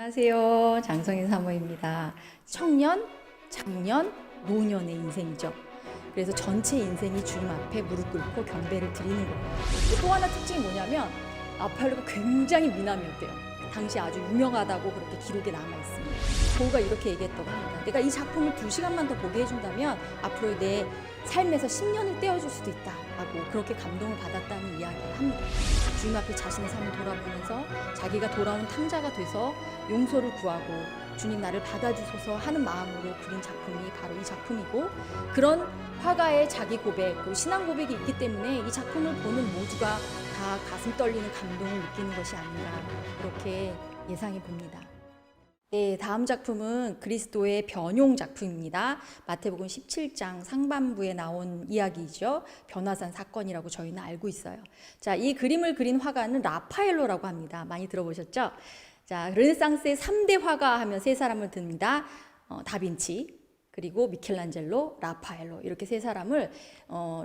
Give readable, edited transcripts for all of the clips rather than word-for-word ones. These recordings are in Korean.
안녕하세요. 장성인 사모입니다. 청년, 장년, 노년의 인생이죠. 그래서 전체 인생이 주님 앞에 무릎 꿇고 경배를 드리는 거예요. 또 하나 특징이 뭐냐면 라파엘로가 굉장히 미남이었대요. 당시 아주 유명하다고 그렇게 기록에 남아 있습니다. 보우가 이렇게 얘기했다고 합니다. 내가 이 작품을 2시간만 더 보게 해준다면 앞으로 내 삶에서 10년을 떼어줄 수도 있다 하고 그렇게 감동을 받았다는 이야기를 합니다. 주님 앞에 자신의 삶을 돌아보면서 자기가 돌아온 탕자가 돼서 용서를 구하고 주님 나를 받아주소서 하는 마음으로 그린 작품이 바로 이 작품이고, 그런 화가의 자기 고백, 신앙 고백이 있기 때문에 이 작품을 보는 모두가 다 가슴 떨리는 감동을 느끼는 것이 아닌가, 그렇게 예상해 봅니다. 네, 다음 작품은 그리스도의 변용 작품입니다. 마태복음 17장 상반부에 나온 이야기이죠. 변화산 사건이라고 저희는 알고 있어요. 자, 이 그림을 그린 화가는 라파엘로라고 합니다. 많이 들어보셨죠? 자, 르네상스의 3대 화가 하면 세 사람을 듭니다. 다빈치, 그리고 미켈란젤로, 라파엘로, 이렇게 세 사람을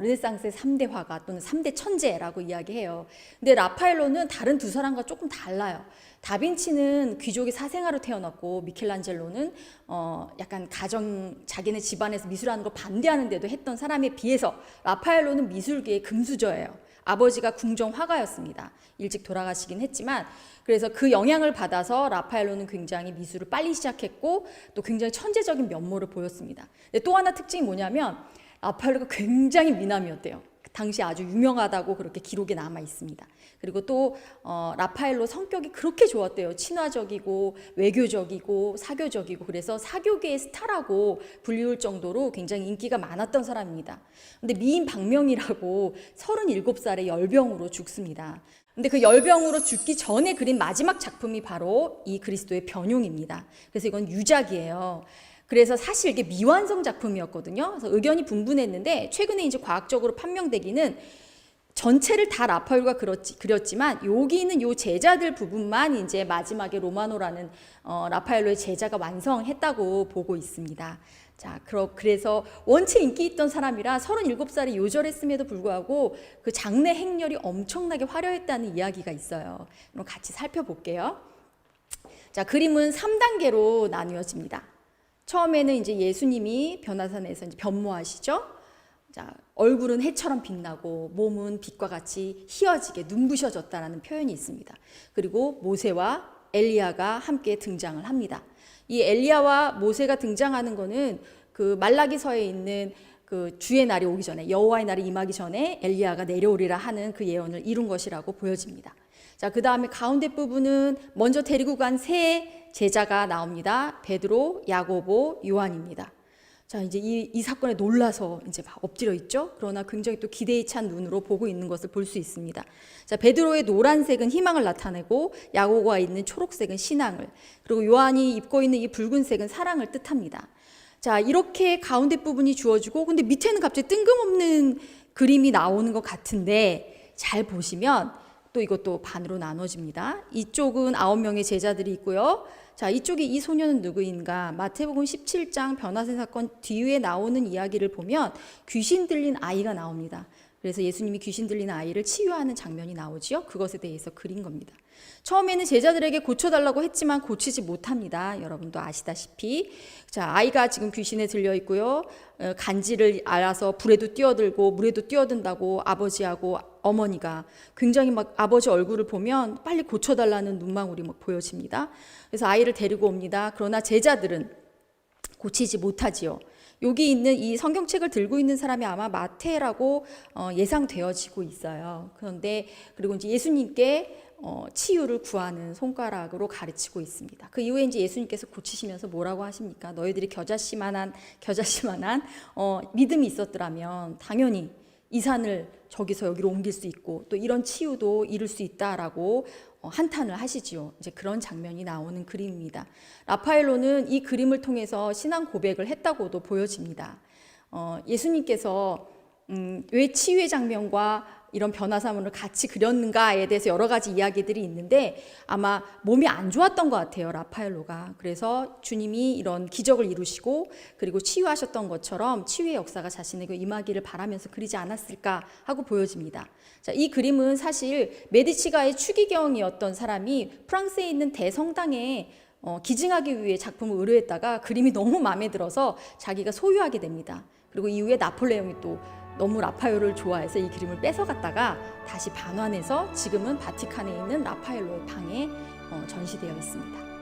르네상스의 3대 화가 또는 3대 천재라고 이야기해요. 근데 라파엘로는 다른 두 사람과 조금 달라요. 다빈치는 귀족의 사생아로 태어났고, 미켈란젤로는 약간 자기네 집안에서 미술하는 걸 반대하는데도 했던 사람에 비해서 라파엘로는 미술계의 금수저예요. 아버지가 궁정 화가였습니다. 일찍 돌아가시긴 했지만, 그래서 그 영향을 받아서 라파엘로는 굉장히 미술을 빨리 시작했고 또 굉장히 천재적인 면모를 보였습니다. 또 하나 특징이 뭐냐면 라파엘로가 굉장히 미남이었대요. 당시 아주 유명하다고 그렇게 기록에 남아 있습니다. 그리고 또 라파엘로 성격이 그렇게 좋았대요. 친화적이고 외교적이고 사교적이고, 그래서 사교계의 스타라고 불리울 정도로 굉장히 인기가 많았던 사람입니다. 근데 미인 박명이라고 37살에 열병으로 죽습니다. 근데 그 열병으로 죽기 전에 그린 마지막 작품이 바로 이 그리스도의 변용입니다. 그래서 이건 유작이에요. 그래서 사실 이게 미완성 작품이었거든요. 그래서 의견이 분분했는데 최근에 이제 과학적으로 판명되기는 전체를 다 라파엘로가 그렸지만 여기 있는 요 제자들 부분만 이제 마지막에 로마노라는 라파엘로의 제자가 완성했다고 보고 있습니다. 자, 그래서 원체 인기 있던 사람이라 37살에 요절했음에도 불구하고 그 장래 행렬이 엄청나게 화려했다는 이야기가 있어요. 그럼 같이 살펴볼게요. 자, 그림은 3단계로 나누어집니다. 처음에는 이제 예수님이 변화산에서 이제 변모하시죠. 자, 얼굴은 해처럼 빛나고 몸은 빛과 같이 희어지게 눈부셔졌다라는 표현이 있습니다. 그리고 모세와 엘리야가 함께 등장을 합니다. 이 엘리야와 모세가 등장하는 거는 그 말라기서에 있는 그 주의 날이 오기 전에, 여호와의 날이 임하기 전에 엘리야가 내려오리라 하는 그 예언을 이룬 것이라고 보여집니다. 자, 그 다음에 가운데 부분은 먼저 데리고 간 세 제자가 나옵니다. 베드로, 야고보, 요한입니다. 자, 이제 이 사건에 놀라서 이제 막 엎드려 있죠. 그러나 굉장히 또 기대에 찬 눈으로 보고 있는 것을 볼 수 있습니다. 자, 베드로의 노란색은 희망을 나타내고 야고보가 있는 초록색은 신앙을, 그리고 요한이 입고 있는 이 붉은색은 사랑을 뜻합니다. 자, 이렇게 가운데 부분이 주어지고, 근데 밑에는 갑자기 뜬금없는 그림이 나오는 것 같은데 잘 보시면 또 이것도 반으로 나눠집니다. 이쪽은 9명의 제자들이 있고요. 자, 이쪽에 이 소녀는 누구인가? 마태복음 17장 변화산 사건 뒤에 나오는 이야기를 보면 귀신 들린 아이가 나옵니다. 그래서 예수님이 귀신 들린 아이를 치유하는 장면이 나오지요. 그것에 대해서 그린 겁니다. 처음에는 제자들에게 고쳐달라고 했지만 고치지 못합니다. 여러분도 아시다시피. 자, 아이가 지금 귀신에 들려 있고요. 간지를 알아서 불에도 뛰어들고 물에도 뛰어든다고 아버지하고 어머니가 굉장히 막 아버지 얼굴을 보면 빨리 고쳐달라는 눈망울이 막 보여집니다. 그래서 아이를 데리고 옵니다. 그러나 제자들은 고치지 못하지요. 여기 있는 이 성경책을 들고 있는 사람이 아마 마태라고 예상되어지고 있어요. 그런데 그리고 이제 예수님께 치유를 구하는 손가락으로 가르치고 있습니다. 그 이후에 이제 예수님께서 고치시면서 뭐라고 하십니까? 너희들이 겨자씨만한 믿음이 있었더라면 당연히 이 산을 저기서 여기로 옮길 수 있고 또 이런 치유도 이룰 수 있다라고 한탄을 하시지요. 이제 그런 장면이 나오는 그림입니다. 라파엘로는 이 그림을 통해서 신앙 고백을 했다고도 보여집니다. 예수님께서 왜 치유의 장면과 이런 변화사문을 같이 그렸는가에 대해서 여러 가지 이야기들이 있는데 아마 몸이 안 좋았던 것 같아요, 라파엘로가. 그래서 주님이 이런 기적을 이루시고 그리고 치유하셨던 것처럼 치유의 역사가 자신에게 임하기를 바라면서 그리지 않았을까 하고 보여집니다. 자, 이 그림은 사실 메디치가의 추기경이었던 사람이 프랑스에 있는 대성당에 기증하기 위해 작품을 의뢰했다가 그림이 너무 마음에 들어서 자기가 소유하게 됩니다. 그리고 이후에 나폴레옹이 또 너무 라파엘로를 좋아해서 이 그림을 뺏어갔다가 다시 반환해서 지금은 바티칸에 있는 라파엘로의 방에 전시되어 있습니다.